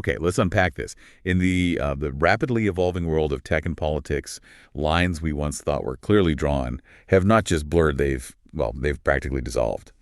Okay, let's unpack this. In the rapidly evolving world of tech and politics, lines we once thought were clearly drawn have not just blurred, they've practically dissolved.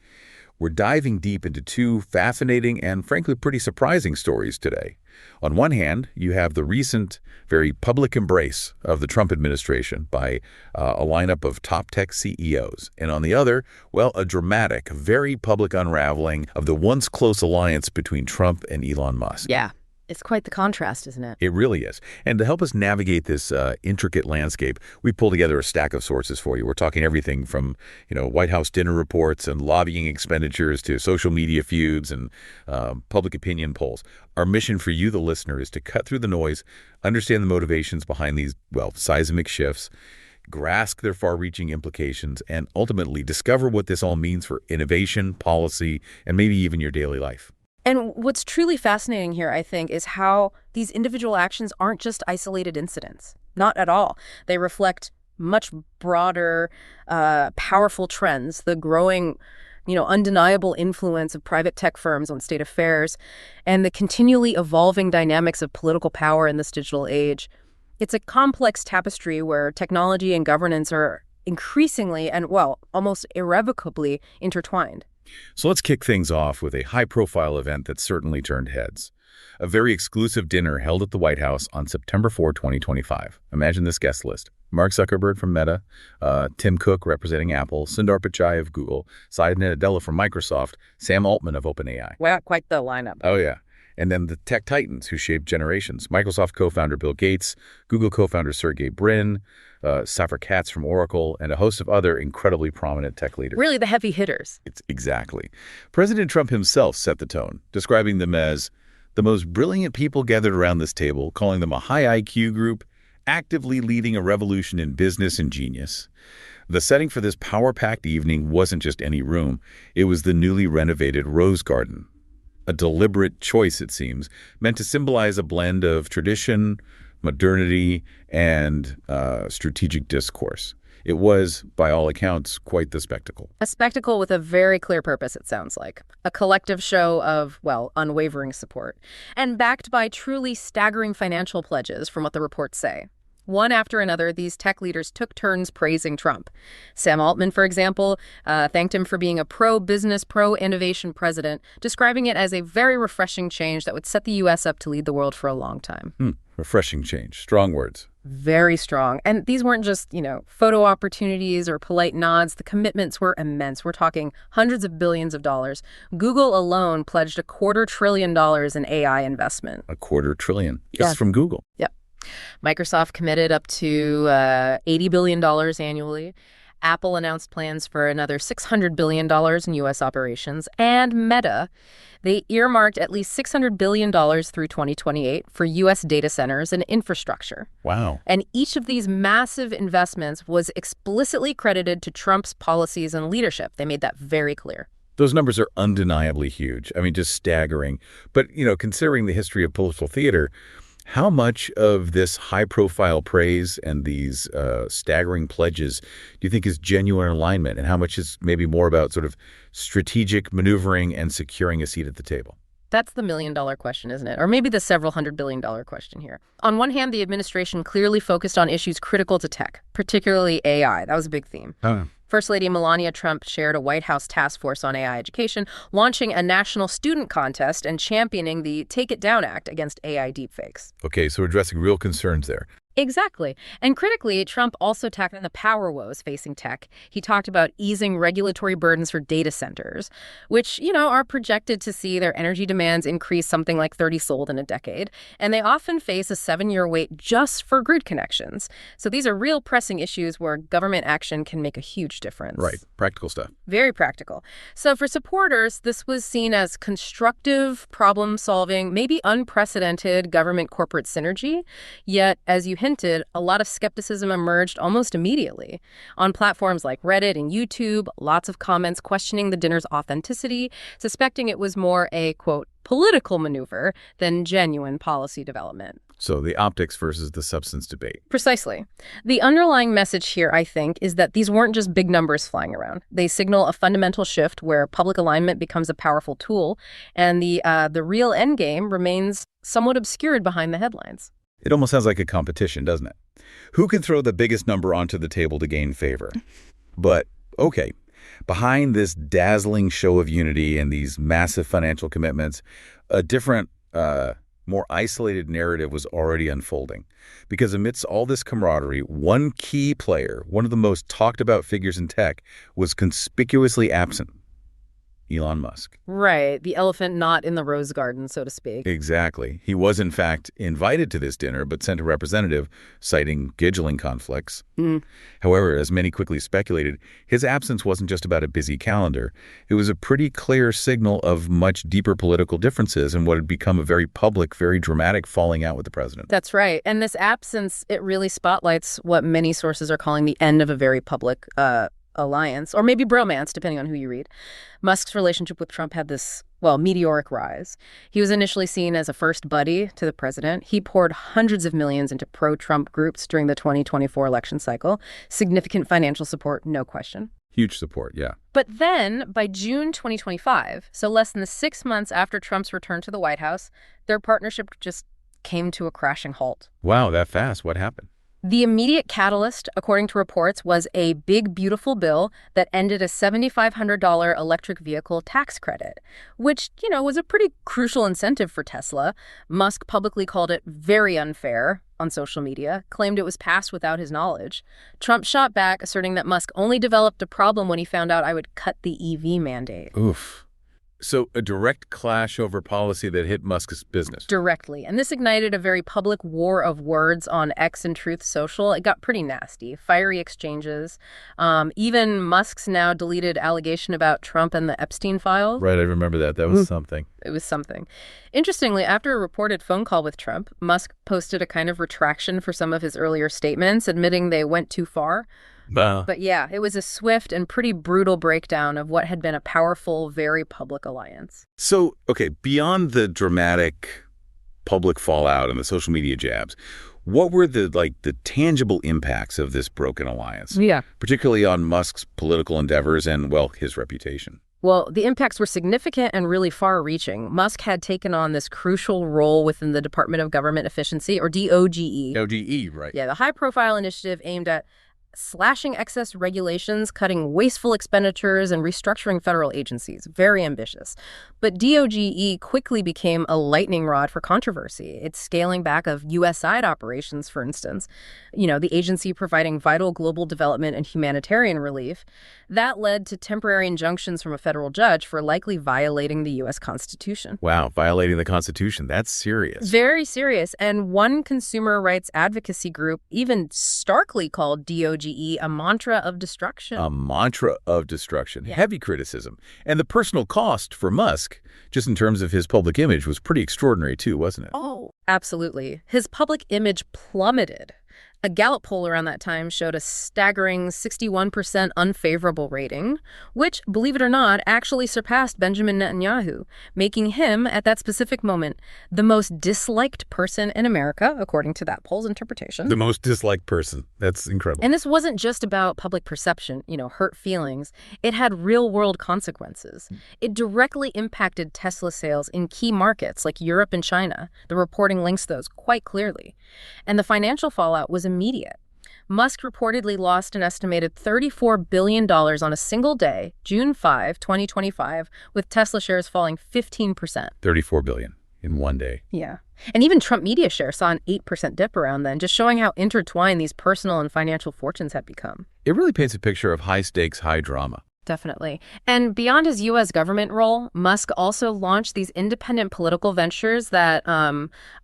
We're diving deep into two fascinating and frankly pretty surprising stories today. On one hand, you have the recent, very public embrace of the Trump administration by a lineup of top tech CEOs. And on the other, well, a dramatic, very public unraveling of the once close alliance between Trump and Elon Musk. Yeah, it's quite the contrast, isn't it? It really is. And to help us navigate this intricate landscape, we pulled together a stack of sources for you. We're talking everything from, White House dinner reports and lobbying expenditures to social media feuds and public opinion polls. Our mission for you, the listener, is to cut through the noise, understand the motivations behind these, seismic shifts, grasp their far-reaching implications, and ultimately discover what this all means for innovation, policy, and maybe even your daily life. And what's truly fascinating here, I think, is how these individual actions aren't just isolated incidents. Not at all. They reflect much broader, powerful trends, the growing, undeniable influence of private tech firms on state affairs, and the continually evolving dynamics of political power in this digital age. It's a complex tapestry where technology and governance are increasingly and, almost irrevocably intertwined. So let's kick things off with a high-profile event that certainly turned heads. A very exclusive dinner held at the White House on September 4, 2025. Imagine this guest list. Mark Zuckerberg from Meta, Tim Cook representing Apple, Sundar Pichai of Google, Satya Nadella from Microsoft, Sam Altman of OpenAI. Well, quite the lineup. Oh, yeah. And then the tech titans who shaped generations. Microsoft co-founder Bill Gates, Google co-founder Sergey Brin, Safra Catz from Oracle, and a host of other incredibly prominent tech leaders. Really the heavy hitters. It's exactly. President Trump himself set the tone, describing them as the most brilliant people gathered around this table, calling them a high IQ group, actively leading a revolution in business and genius. The setting for this power-packed evening wasn't just any room. It was the newly renovated Rose Garden. A deliberate choice, it seems, meant to symbolize a blend of tradition, modernity, and strategic discourse. It was, by all accounts, quite the spectacle. A spectacle with a very clear purpose, it sounds like. A collective show of, unwavering support. And backed by truly staggering financial pledges, from what the reports say. One after another, these tech leaders took turns praising Trump. Sam Altman, for example, thanked him for being a pro-business, pro-innovation president, describing it as a very refreshing change that would set the U.S. up to lead the world for a long time. Refreshing change. Strong words. Very strong. And these weren't just, photo opportunities or polite nods. The commitments were immense. We're talking hundreds of billions of dollars. Google alone pledged $250 billion in AI investment. $250 billion. Just from Google. Yep. Microsoft committed up to $80 billion annually. Apple announced plans for another $600 billion in U.S. operations. And Meta, they earmarked at least $600 billion through 2028 for U.S. data centers and infrastructure. Wow. And each of these massive investments was explicitly credited to Trump's policies and leadership. They made that very clear. Those numbers are undeniably huge. I mean, just staggering. But, considering the history of political theater, how much of this high-profile praise and these staggering pledges do you think is genuine alignment, and how much is maybe more about sort of strategic maneuvering and securing a seat at the table? That's the million-dollar question, isn't it? Or maybe the several $100 billion question here. On one hand, the administration clearly focused on issues critical to tech, particularly AI. That was a big theme. First Lady Melania Trump chaired a White House task force on AI education, launching a national student contest and championing the Take It Down Act against AI deepfakes. Okay, so addressing real concerns there. Exactly. And critically, Trump also tackled the power woes facing tech. He talked about easing regulatory burdens for data centers, which, are projected to see their energy demands increase something like 30-fold in a decade. And they often face a 7-year wait just for grid connections. So these are real pressing issues where government action can make a huge difference. Right. Practical stuff. Very practical. So for supporters, this was seen as constructive problem-solving, maybe unprecedented government-corporate synergy. Yet, as you hinted, a lot of skepticism emerged almost immediately. On platforms like Reddit and YouTube, lots of comments questioning the dinner's authenticity, suspecting it was more a, quote, political maneuver than genuine policy development. So the optics versus the substance debate. Precisely. The underlying message here, I think, is that these weren't just big numbers flying around. They signal a fundamental shift where public alignment becomes a powerful tool, and the real endgame remains somewhat obscured behind the headlines. It almost sounds like a competition, doesn't it? Who can throw the biggest number onto the table to gain favor? But, okay, behind this dazzling show of unity and these massive financial commitments, a different, more isolated narrative was already unfolding. Because amidst all this camaraderie, one key player, one of the most talked about figures in tech, was conspicuously absent. Elon Musk. Right. The elephant not in the rose garden, so to speak. Exactly. He was, in fact, invited to this dinner, but sent a representative, citing scheduling conflicts. However, as many quickly speculated, his absence wasn't just about a busy calendar. It was a pretty clear signal of much deeper political differences and what had become a very public, very dramatic falling out with the president. That's right. And this absence, it really spotlights what many sources are calling the end of a very public alliance, or maybe bromance, depending on who you read. Musk's relationship with Trump had this, meteoric rise. He was initially seen as a first buddy to the president. He poured hundreds of millions into pro-Trump groups during the 2024 election cycle. Significant financial support, no question. Huge support, yeah. But then, by June 2025, so less than 6 months after Trump's return to the White House, their partnership just came to a crashing halt. Wow, that fast? What happened? The immediate catalyst, according to reports, was a big, beautiful bill that ended a $7,500 electric vehicle tax credit, which, was a pretty crucial incentive for Tesla. Musk publicly called it very unfair on social media, claimed it was passed without his knowledge. Trump shot back, asserting that Musk only developed a problem when he found out I would cut the EV mandate. Oof. So a direct clash over policy that hit Musk's business. Directly. And this ignited a very public war of words on X and Truth Social. It got pretty nasty. Fiery exchanges. Even Musk's now deleted allegation about Trump and the Epstein files. Right, I remember that. That was something. It was something. Interestingly, after a reported phone call with Trump, Musk posted a kind of retraction for some of his earlier statements, admitting they went too far. But yeah, it was a swift and pretty brutal breakdown of what had been a powerful, very public alliance. So, okay, beyond the dramatic public fallout and the social media jabs, what were the tangible impacts of this broken alliance? Yeah. Particularly on Musk's political endeavors and, his reputation. Well, the impacts were significant and really far-reaching. Musk had taken on this crucial role within the Department of Government Efficiency, or DOGE. DOGE, right. Yeah, the high-profile initiative aimed at slashing excess regulations, cutting wasteful expenditures, and restructuring federal agencies. Very ambitious. But DOGE quickly became a lightning rod for controversy. Its scaling back of U.S.-side operations, for instance, the agency providing vital global development and humanitarian relief, that led to temporary injunctions from a federal judge for likely violating the U.S. Constitution. Wow, violating the Constitution. That's serious. Very serious. And one consumer rights advocacy group even starkly called DOGE a mantra of destruction. A mantra of destruction. Yeah. Heavy criticism. And the personal cost for Musk, just in terms of his public image, was pretty extraordinary too, wasn't it? Oh, absolutely. His public image plummeted. A Gallup poll around that time showed a staggering 61% unfavorable rating, which, believe it or not, actually surpassed Benjamin Netanyahu, making him, at that specific moment, the most disliked person in America, according to that poll's interpretation. The most disliked person. That's incredible. And this wasn't just about public perception, hurt feelings. It had real-world consequences. It directly impacted Tesla sales in key markets like Europe and China. The reporting links those quite clearly. And the financial fallout was immediate. Musk reportedly lost an estimated $34 billion on a single day, June 5, 2025, with Tesla shares falling 15%. $34 billion in one day. Yeah. And even Trump media shares saw an 8% dip around then, just showing how intertwined these personal and financial fortunes had become. It really paints a picture of high stakes, high drama. Definitely. And beyond his U.S. government role, Musk also launched these independent political ventures that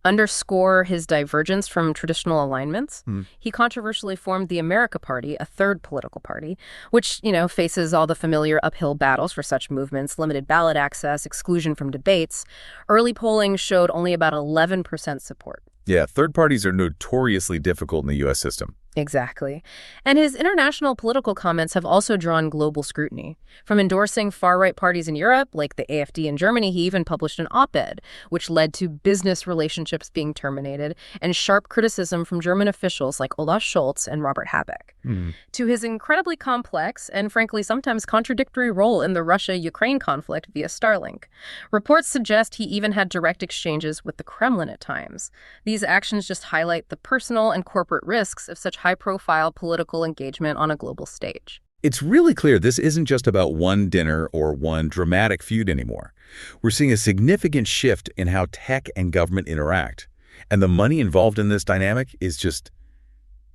underscore his divergence from traditional alignments. He controversially formed the America Party, a third political party, which, faces all the familiar uphill battles for such movements, limited ballot access, exclusion from debates. Early polling showed only about 11% support. Yeah, third parties are notoriously difficult in the U.S. system. Exactly. And his international political comments have also drawn global scrutiny. From endorsing far-right parties in Europe, like the AfD in Germany, he even published an op-ed, which led to business relationships being terminated and sharp criticism from German officials like Olaf Scholz and Robert Habeck. To his incredibly complex and, frankly, sometimes contradictory role in the Russia-Ukraine conflict via Starlink. Reports suggest he even had direct exchanges with the Kremlin at times. These actions just highlight the personal and corporate risks of such high-profile political engagement on a global stage. It's really clear this isn't just about one dinner or one dramatic feud anymore. We're seeing a significant shift in how tech and government interact. And the money involved in this dynamic is just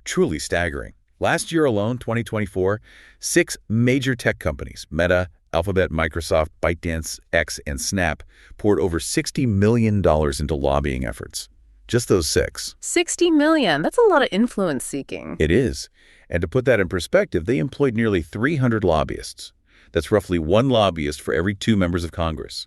truly staggering. Last year alone, 2024, 6 major tech companies, Meta, Alphabet, Microsoft, ByteDance, X, and Snap, poured over $60 million into lobbying efforts. Just those 6. $60 million. That's a lot of influence seeking. It is. And to put that in perspective, they employed nearly 300 lobbyists. That's roughly 1 lobbyist for every 2 members of Congress.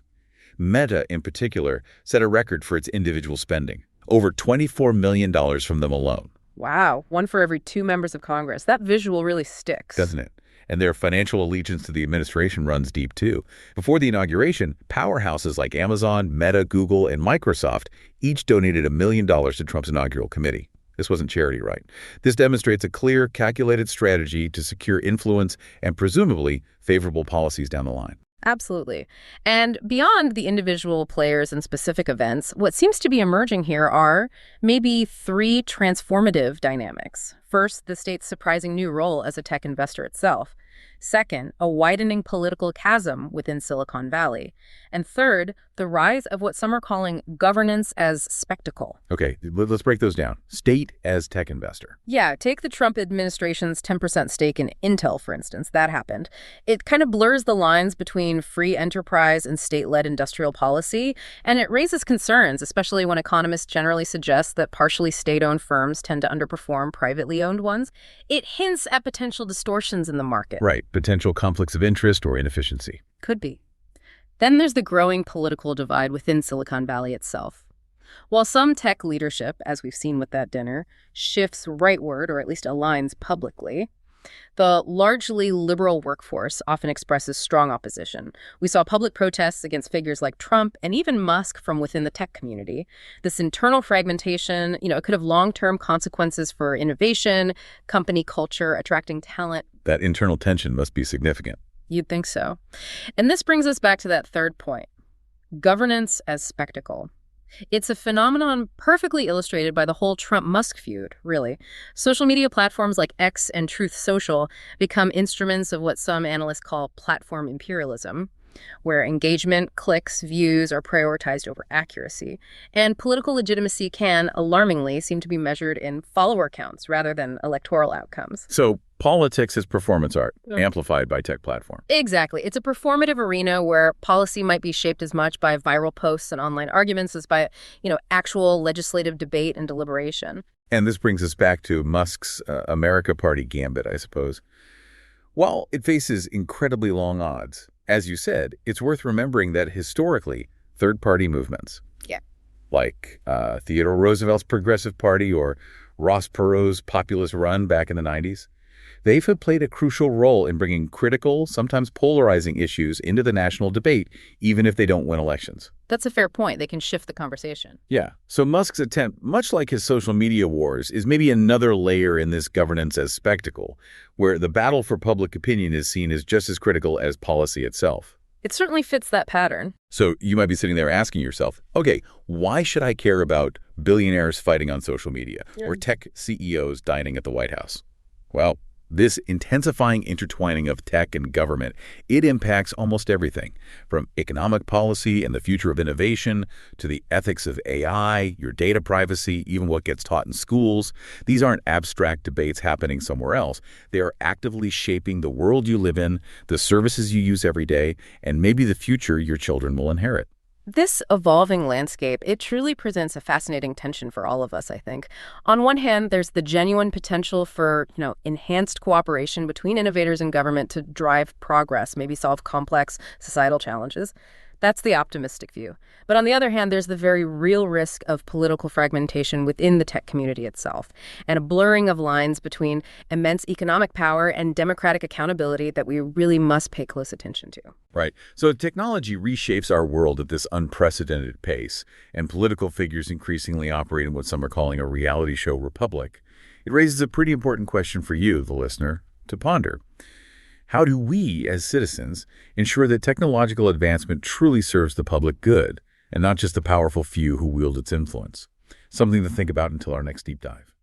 Meta, in particular, set a record for its individual spending, over $24 million from them alone. Wow, 1 for every 2 members of Congress. That visual really sticks. Doesn't it? And their financial allegiance to the administration runs deep, too. Before the inauguration, powerhouses like Amazon, Meta, Google, and Microsoft each donated $1 million to Trump's inaugural committee. This wasn't charity, right? This demonstrates a clear, calculated strategy to secure influence and presumably favorable policies down the line. Absolutely. And beyond the individual players and specific events, what seems to be emerging here are maybe 3 transformative dynamics. First, the state's surprising new role as a tech investor itself. Second, a widening political chasm within Silicon Valley. And third, the rise of what some are calling governance as spectacle. Okay, let's break those down. State as tech investor. Yeah, take the Trump administration's 10% stake in Intel, for instance. That happened. It kind of blurs the lines between free enterprise and state-led industrial policy, and it raises concerns, especially when economists generally suggest that partially state-owned firms tend to underperform privately owned ones. It hints at potential distortions in the market. Right, potential conflicts of interest or inefficiency. Could be. Then there's the growing political divide within Silicon Valley itself. While some tech leadership, as we've seen with that dinner, shifts rightward or at least aligns publicly, the largely liberal workforce often expresses strong opposition. We saw public protests against figures like Trump and even Musk from within the tech community. This internal fragmentation, it could have long-term consequences for innovation, company culture, attracting talent. That internal tension must be significant. You'd think so. And this brings us back to that third point, governance as spectacle. It's a phenomenon perfectly illustrated by the whole Trump-Musk feud, really. Social media platforms like X and Truth Social become instruments of what some analysts call platform imperialism, where engagement, clicks, views are prioritized over accuracy. And political legitimacy can, alarmingly, seem to be measured in follower counts rather than electoral outcomes. So politics is performance art, amplified by tech platform. Exactly. It's a performative arena where policy might be shaped as much by viral posts and online arguments as by, actual legislative debate and deliberation. And this brings us back to Musk's America Party gambit, I suppose. While it faces incredibly long odds, as you said, it's worth remembering that historically, third-party movements, like Theodore Roosevelt's Progressive Party or Ross Perot's Populist Run back in the 90s, they've played a crucial role in bringing critical, sometimes polarizing issues into the national debate, even if they don't win elections. That's a fair point. They can shift the conversation. Yeah. So Musk's attempt, much like his social media wars, is maybe another layer in this governance as spectacle, where the battle for public opinion is seen as just as critical as policy itself. It certainly fits that pattern. So you might be sitting there asking yourself, okay, why should I care about billionaires fighting on social media or tech CEOs dining at the White House? Well, this intensifying intertwining of tech and government, it impacts almost everything, from economic policy and the future of innovation to the ethics of AI, your data privacy, even what gets taught in schools. These aren't abstract debates happening somewhere else. They are actively shaping the world you live in, the services you use every day, and maybe the future your children will inherit. This evolving landscape, it truly presents a fascinating tension for all of us, I think. On one hand, there's the genuine potential for, enhanced cooperation between innovators and government to drive progress, maybe solve complex societal challenges. That's the optimistic view. But on the other hand, there's the very real risk of political fragmentation within the tech community itself, and a blurring of lines between immense economic power and democratic accountability that we really must pay close attention to. Right. So technology reshapes our world at this unprecedented pace, and political figures increasingly operate in what some are calling a reality show republic. It raises a pretty important question for you, the listener, to ponder. How do we, as citizens, ensure that technological advancement truly serves the public good, and not just the powerful few who wield its influence? Something to think about until our next deep dive.